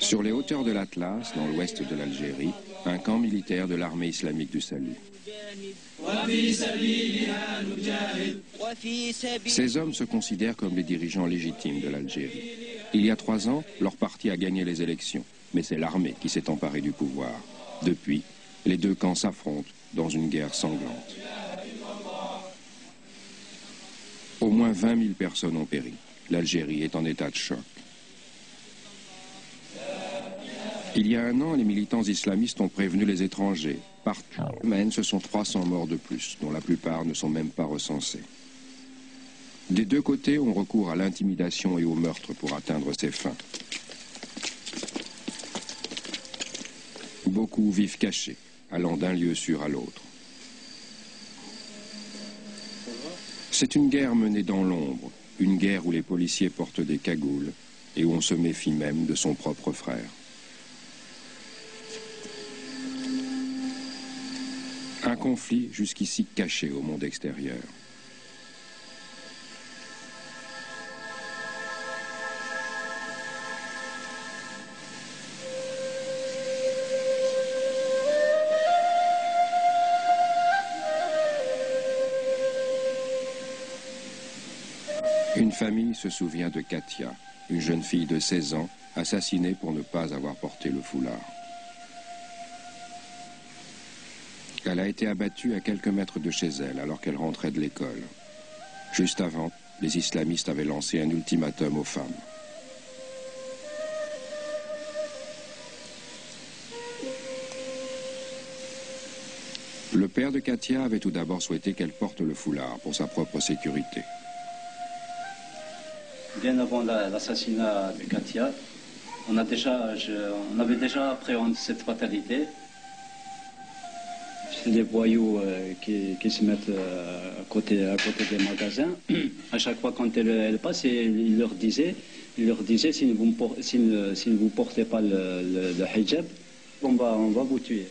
Sur les hauteurs de l'Atlas, dans l'ouest de l'Algérie, un camp militaire de l'armée islamique du salut. Ces hommes se considèrent comme les dirigeants légitimes de l'Algérie. Il y a 3 ans, leur parti a gagné les élections, mais c'est l'armée qui s'est emparée du pouvoir. Depuis, les deux camps s'affrontent dans une guerre sanglante. Au moins 20 000 personnes ont péri. L'Algérie est en état de choc. Il y a 1 an, les militants islamistes ont prévenu les étrangers. Partout en Yémen, ce sont 300 morts de plus, dont la plupart ne sont même pas recensés. Des deux côtés, on recourt à l'intimidation et au meurtre pour atteindre ses fins. Beaucoup vivent cachés, allant d'un lieu sûr à l'autre. C'est une guerre menée dans l'ombre, une guerre où les policiers portent des cagoules et où on se méfie même de son propre frère. Un conflit jusqu'ici caché au monde extérieur. Une famille se souvient de Katia, une jeune fille de 16 ans, assassinée pour ne pas avoir porté le foulard. Elle a été abattue à quelques mètres de chez elle alors qu'elle rentrait de l'école. Juste avant, les islamistes avaient lancé un ultimatum aux femmes. Le père de Katia avait tout d'abord souhaité qu'elle porte le foulard pour sa propre sécurité. Bien avant l'assassinat de Katia, on avait déjà appréhendé cette fatalité. C'est des voyous qui se mettent à côté des magasins. À chaque fois quand elle passe, il leur disait si ne vous portez pas le hijab, on va vous tuer.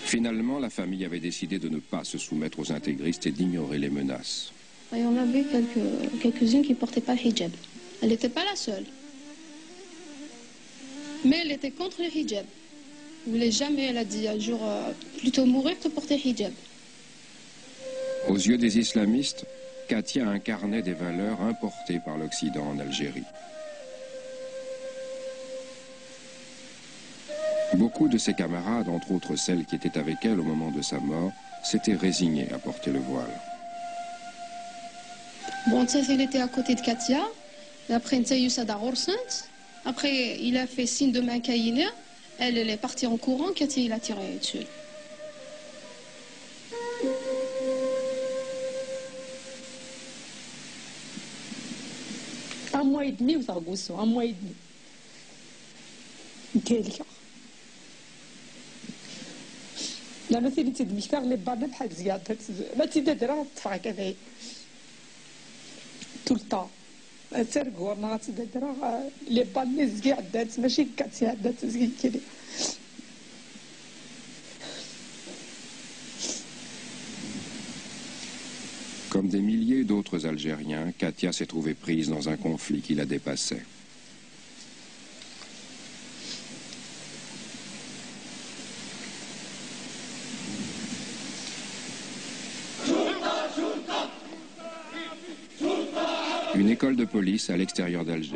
Finalement, la famille avait décidé de ne pas se soumettre aux intégristes et d'ignorer les menaces. Et on avait quelques-unes qui ne portaient pas le hijab. Elle n'était pas la seule. Mais elle était contre le hijab. Elle ne voulait jamais, elle a dit un jour, plutôt mourir que porter le hijab. Aux yeux des islamistes, Katia incarnait des valeurs importées par l'Occident en Algérie. Beaucoup de ses camarades, entre autres celles qui étaient avec elle au moment de sa mort, s'étaient résignées à porter le voile. Bon, il était à côté de Katia. Après, après, il a fait signe de main caïna. Elle est partie en courant. Katia, il a tiré dessus. Un mois et demi, un mois et demi. لا مثلا تد مشتاق لبعض بحال زيادة ما تدرا تفرق كذا طولتا سرقوا ما تدرا لي بالي زيادة ماشي كتساعد تزكي كذا. Comme des milliers d'autres Algériens, Katia s'est trouvée prise dans un conflit qui la dépassait. Une école de police à l'extérieur d'Alger.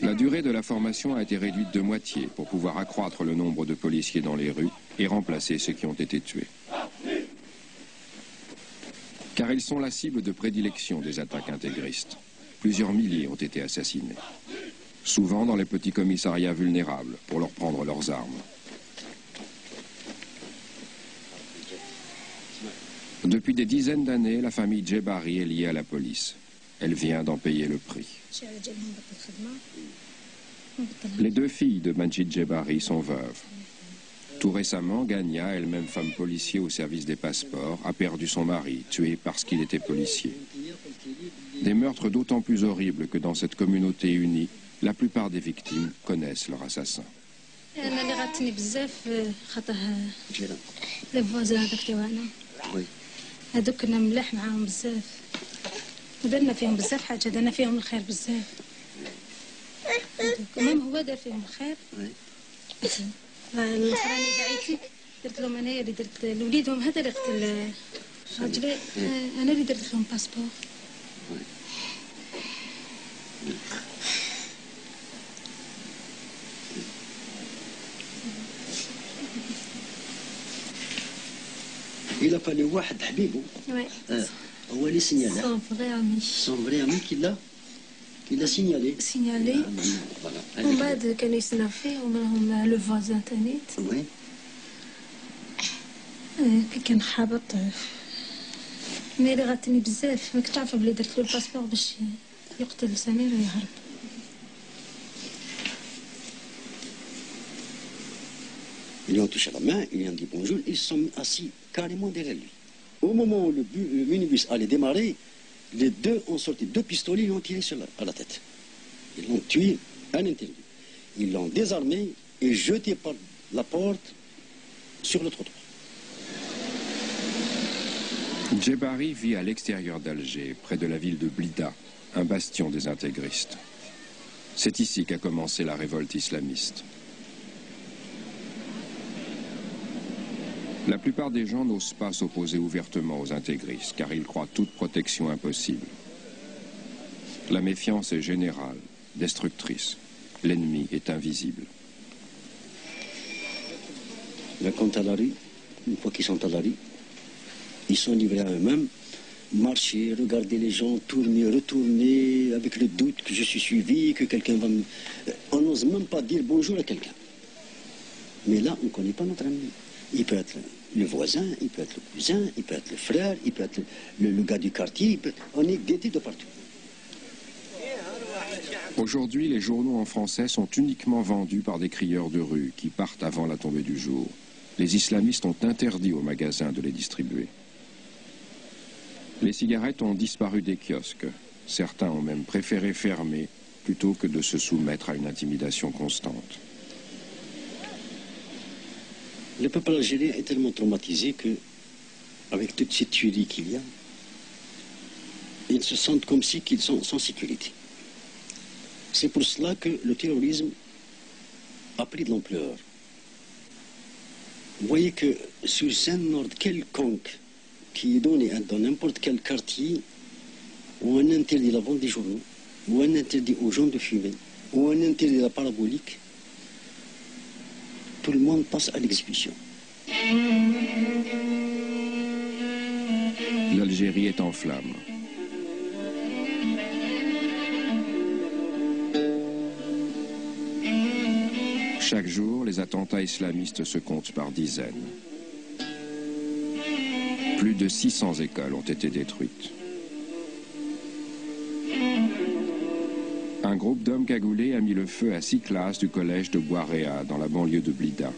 La durée de la formation a été réduite de moitié pour pouvoir accroître le nombre de policiers dans les rues et remplacer ceux qui ont été tués. Car ils sont la cible de prédilection des attaques intégristes. Plusieurs milliers ont été assassinés. Souvent dans les petits commissariats vulnérables pour leur prendre leurs armes. Depuis des dizaines d'années, la famille Djebari est liée à la police. Elle vient d'en payer le prix. Les 2 filles de Majid Djebari sont veuves. Tout récemment, Gania, elle-même femme policier au service des passeports, a perdu son mari, tué parce qu'il était policier. Des meurtres d'autant plus horribles que dans cette communauté unie, La plupart des victimes connaissent leur assassin. انا اللي غاتني بزاف خاطر لي فوازان هذاك تاعنا هذوك كنا ملاح معاهم بزاف ودرنا فيهم بزاف حاجه درنا فيهم الخير بزاف المهم هو دار فيهم الخير الاخراني دعيتي درت لهم انايا اللي درت لوليدهم هذا اللي قتل راجلي انا اللي درت لهم باسبور Il a fallu واحد حبيبه هو اللي سينيالي son vrai ami qui l'a signalé ومن بعد كانوا يسناو فيه ومنهم لو فوازان تانيت كي كان حابط مي اللي غاتني بزاف ما كنت عارفه بلي درت له الباسبور باش يقتل سمير ويهرب Ils lui ont touché la main, ils lui ont dit bonjour, ils se sont assis carrément derrière lui. Au moment où le minibus allait démarrer, les deux ont sorti 2 pistolets et lui ont tiré à la tête. Ils l'ont tué à l'intérieur. Ils l'ont désarmé et jeté par la porte sur le trottoir. Djebari vit à l'extérieur d'Alger, près de la ville de Blida, un bastion des intégristes. C'est ici qu'a commencé la révolte islamiste. La plupart des gens n'osent pas s'opposer ouvertement aux intégristes, car ils croient toute protection impossible. La méfiance est générale, destructrice. L'ennemi est invisible. Là, quand à la rue, une fois qu'ils sont à la rue, ils sont livrés à eux-mêmes, marcher, regarder les gens, tourner, retourner, avec le doute que je suis suivi, que quelqu'un va me... On n'ose même pas dire bonjour à quelqu'un. Mais là, on ne connaît pas notre ami. Il peut être le voisin, il peut être le cousin, il peut être le frère, il peut être le gars du quartier, on est guettés de partout. Aujourd'hui, les journaux en français sont uniquement vendus par des crieurs de rue qui partent avant la tombée du jour. Les islamistes ont interdit aux magasins de les distribuer. Les cigarettes ont disparu des kiosques. Certains ont même préféré fermer plutôt que de se soumettre à une intimidation constante. Le peuple algérien est tellement traumatisé que, avec toutes ces tueries qu'il y a, ils se sentent comme si qu'ils sont sans sécurité. C'est pour cela que le terrorisme a pris de l'ampleur. Vous voyez que sur un ordre quelconque qui est donné dans n'importe quel quartier, où on interdit la vente des journaux, où on interdit aux gens de fumer, où on interdit la parabolique, tout le monde passe à l'exécution. L'Algérie est en flammes. Chaque jour, les attentats islamistes se comptent par dizaines. Plus de 600 écoles ont été détruites. Un groupe d'hommes cagoulés a mis le feu à 6 classes du collège de Bouaréa, dans la banlieue de Blida.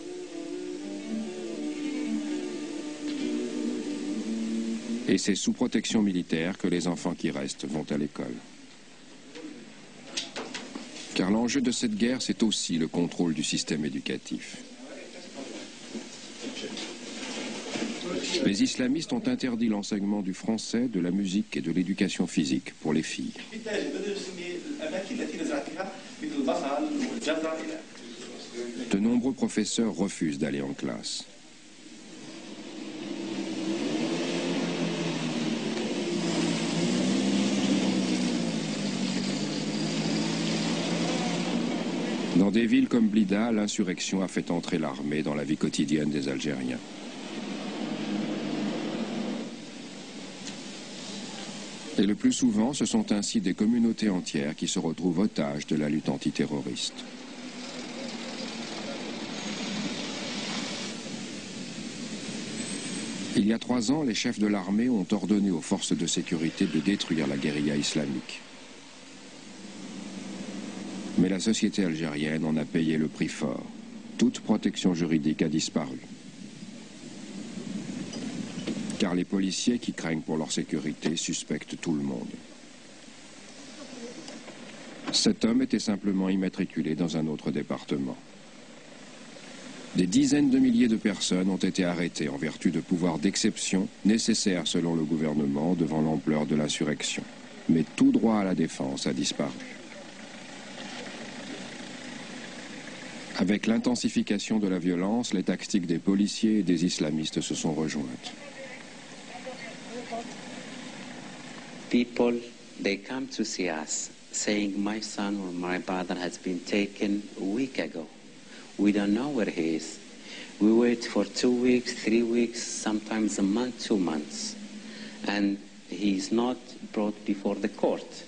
Et c'est sous protection militaire que les enfants qui restent vont à l'école. Car l'enjeu de cette guerre, c'est aussi le contrôle du système éducatif. Les islamistes ont interdit l'enseignement du français, de la musique et de l'éducation physique pour les filles. De nombreux professeurs refusent d'aller en classe. Dans des villes comme Blida, l'insurrection a fait entrer l'armée dans la vie quotidienne des Algériens. Et le plus souvent, ce sont ainsi des communautés entières qui se retrouvent otages de la lutte antiterroriste. Il y a 3 ans, les chefs de l'armée ont ordonné aux forces de sécurité de détruire la guérilla islamique. Mais la société algérienne en a payé le prix fort. Toute protection juridique a disparu. Car les policiers qui craignent pour leur sécurité suspectent tout le monde. Cet homme était simplement immatriculé dans un autre département. Des dizaines de milliers de personnes ont été arrêtées en vertu de pouvoirs d'exception nécessaires selon le gouvernement devant l'ampleur de l'insurrection. Mais tout droit à la défense a disparu. Avec l'intensification de la violence, les tactiques des policiers et des islamistes se sont rejointes. People, they come to see us saying my son or my brother has been taken a week ago. We don't know where he is. We wait for 2 weeks, 3 weeks, sometimes a month, 2 months. And he's not brought before the court.